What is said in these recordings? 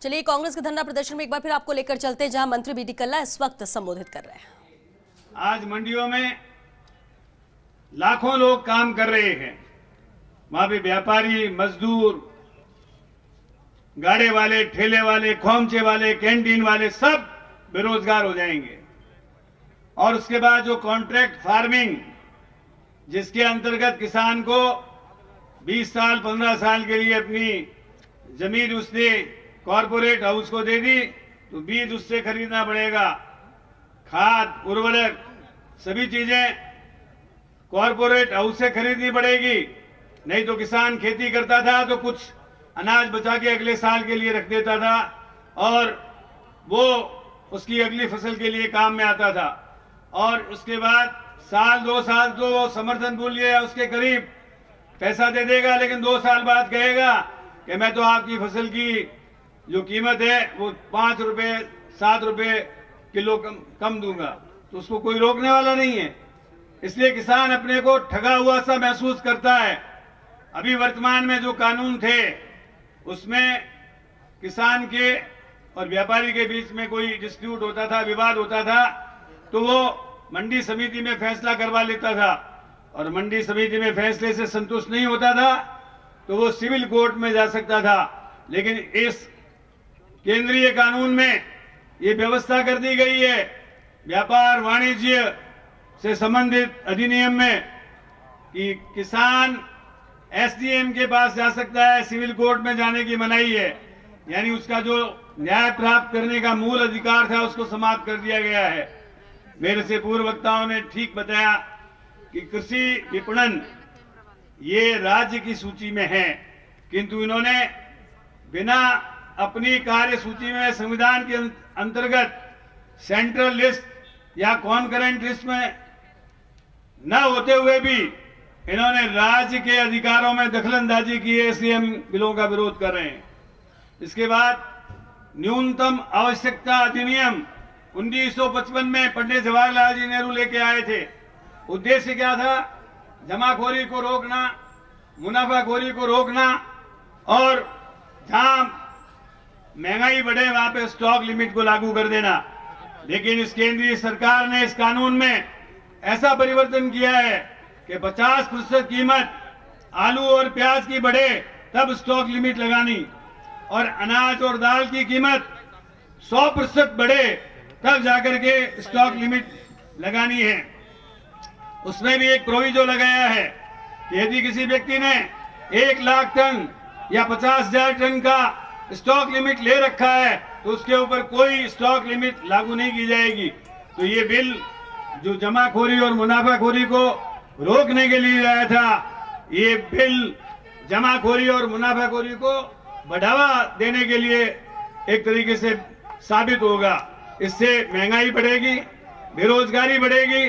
चलिए कांग्रेस के धरना प्रदर्शन में एक बार फिर आपको लेकर चलते हैं, जहां मंत्री बीडी कल्ला इस वक्त संबोधित कर रहे हैं। आज मंडियों में लाखों लोग काम कर रहे हैं। वहां पे व्यापारी, मजदूर, गाड़े वाले, ठेले वाले, खोमचे वाले, कैंटीन वाले सब बेरोजगार हो जाएंगे। और उसके बाद जो कॉन्ट्रैक्ट फार्मिंग, जिसके अंतर्गत किसान को 20 साल 15 साल के लिए अपनी जमीन उसने कॉरपोरेट हाउस को दे दी, तो बीज उससे खरीदना पड़ेगा, खाद, उर्वरक, सभी चीजें कॉरपोरेट हाउस से खरीदनी पड़ेगी। नहीं तो किसान खेती करता था तो कुछ अनाज बचा के अगले साल के लिए रख देता था और वो उसकी अगली फसल के लिए काम में आता था। और उसके बाद साल 2 साल तो वो समर्थन मूल्य या उसके करीब पैसा दे देगा, लेकिन 2 साल बाद कहेगा कि मैं तो आपकी फसल की जो कीमत है वो 5 रुपए 7 रुपए किलो कम दूंगा। तो उसको कोई रोकने वाला नहीं है। इसलिए किसान अपने को ठगा हुआ सा महसूस करता है। अभी वर्तमान में जो कानून थे उसमें किसान के और व्यापारी के बीच में कोई डिस्प्यूट होता था, विवाद होता था, तो वो मंडी समिति में फैसला करवा लेता था। और मंडी समिति में फैसले से संतुष्ट नहीं होता था तो वो सिविल कोर्ट में जा सकता था। लेकिन इस केंद्रीय कानून में ये व्यवस्था कर दी गई है, व्यापार वाणिज्य से संबंधित अधिनियम में, कि किसान एसडीएम के पास जा सकता है, सिविल कोर्ट में जाने की मनाही है। यानी उसका जो न्याय प्राप्त करने का मूल अधिकार था उसको समाप्त कर दिया गया है। मेरे से पूर्व वक्ताओं ने ठीक बताया कि कृषि विपणन ये राज्य की सूची में है, किंतु इन्होंने बिना अपनी कार्य सूची में संविधान के अंतर्गत सेंट्रल लिस्ट या कॉन्करेंट लिस्ट में न होते हुए भी इन्होंने राज्य के अधिकारों में दखलंदाजी की है, इसलिए हम बिलों का विरोध कर रहे हैं। इसके बाद न्यूनतम आवश्यकता अधिनियम 1955 में पंडित जवाहरलाल जी नेहरू लेके आए थे। उद्देश्य क्या था? जमाखोरी को रोकना, मुनाफाखोरी को रोकना और जहां महंगाई बढ़े वहां पे स्टॉक लिमिट को लागू कर देना। लेकिन इस केंद्रीय सरकार ने इस कानून में ऐसा परिवर्तन किया है कि 50% कीमत आलू और प्याज की बढ़े तब स्टॉक लिमिट लगानी, और अनाज और दाल की कीमत 100% बढ़े तब जाकर के स्टॉक लिमिट लगानी है। उसमें भी एक प्रोविजो लगाया है कि यदि किसी व्यक्ति ने 1 लाख टन या 50,000 टन का स्टॉक लिमिट ले रखा है तो उसके ऊपर कोई स्टॉक लिमिट लागू नहीं की जाएगी। तो ये बिल जो जमाखोरी और मुनाफाखोरी को रोकने के लिए आया था, ये बिल जमाखोरी और मुनाफाखोरी को बढ़ावा देने के लिए एक तरीके से साबित होगा। इससे महंगाई बढ़ेगी, बेरोजगारी बढ़ेगी,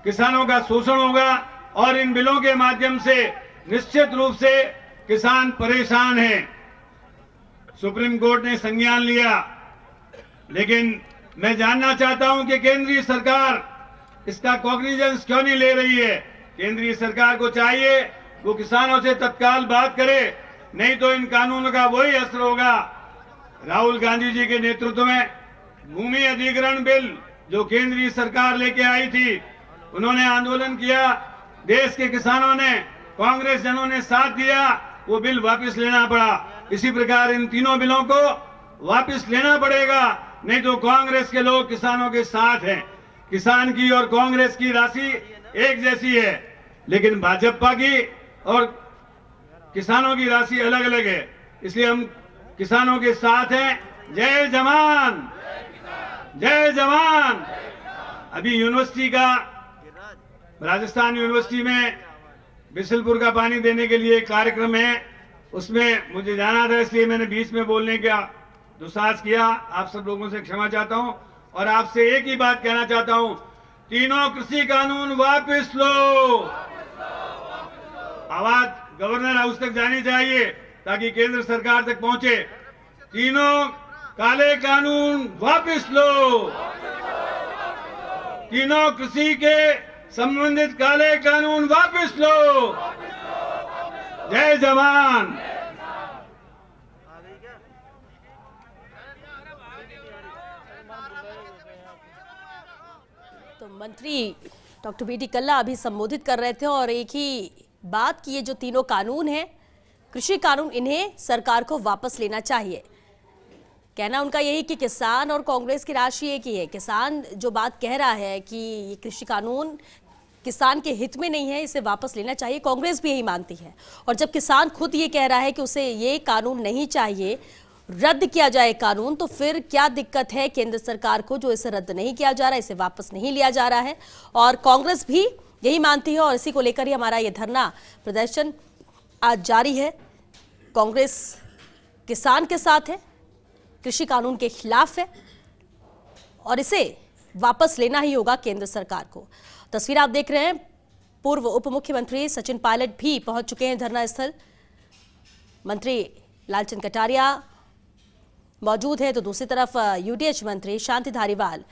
किसानों का शोषण होगा और इन बिलों के माध्यम से निश्चित रूप से किसान परेशान हैं। सुप्रीम कोर्ट ने संज्ञान लिया, लेकिन मैं जानना चाहता हूं कि केंद्रीय सरकार इसका कॉग्निजेंस क्यों नहीं ले रही है। केंद्रीय सरकार को चाहिए वो किसानों से तत्काल बात करे, नहीं तो इन कानूनों का वही असर होगा। राहुल गांधी जी के नेतृत्व में भूमि अधिग्रहण बिल जो केंद्रीय सरकार लेके आई थी, उन्होंने आंदोलन किया, देश के किसानों ने, कांग्रेस जनों ने साथ दिया, वो बिल वापस लेना पड़ा। इसी प्रकार इन तीनों बिलों को वापस लेना पड़ेगा, नहीं तो कांग्रेस के लोग किसानों के साथ हैं। किसान की और कांग्रेस की राशि एक जैसी है, लेकिन भाजपा की और किसानों की राशि अलग अलग है। इसलिए हम किसानों के साथ हैं। जय जवान, जय जवान। अभी यूनिवर्सिटी का, राजस्थान यूनिवर्सिटी में बिसलपुर का पानी देने के लिए एक कार्यक्रम है, उसमें मुझे जाना था, इसलिए मैंने बीच में बोलने का दुस्साहस किया। आप सब लोगों से क्षमा चाहता हूं और आपसे एक ही बात कहना चाहता हूं, तीनों कृषि कानून वापस लो। आवाज गवर्नर हाउस तक जानी चाहिए ताकि केंद्र सरकार तक पहुंचे। तीनों काले कानून वापस लो। तीनों कृषि के संबंधित काले कानून वापस लो। जय जवान। तो मंत्री डॉक्टर बी डी कल्ला अभी संबोधित कर रहे थे और एक ही बात की, ये जो तीनों कानून हैं, कृषि कानून, इन्हें सरकार को वापस लेना चाहिए। कहना उनका यही कि किसान और कांग्रेस की राशि एक ही है। किसान जो बात कह रहा है कि ये कृषि कानून किसान के हित में नहीं है, इसे वापस लेना चाहिए, कांग्रेस भी यही मानती है। और जब किसान खुद ये कह रहा है कि उसे ये कानून नहीं चाहिए, रद्द किया जाए कानून, तो फिर क्या दिक्कत है केंद्र सरकार को जो इसे रद्द नहीं किया जा रहा है, इसे वापस नहीं लिया जा रहा है। और कांग्रेस भी यही मानती है और इसी को लेकर ही हमारा ये धरना प्रदर्शन आज जारी है। कांग्रेस किसान के साथ है, कृषि कानून के खिलाफ है और इसे वापस लेना ही होगा केंद्र सरकार को। तस्वीर आप देख रहे हैं, पूर्व उप मुख्यमंत्री सचिन पायलट भी पहुंच चुके हैं धरना स्थल। मंत्री लालचंद कटारिया मौजूद है, तो दूसरी तरफ यूडीएच मंत्री शांति धारीवाल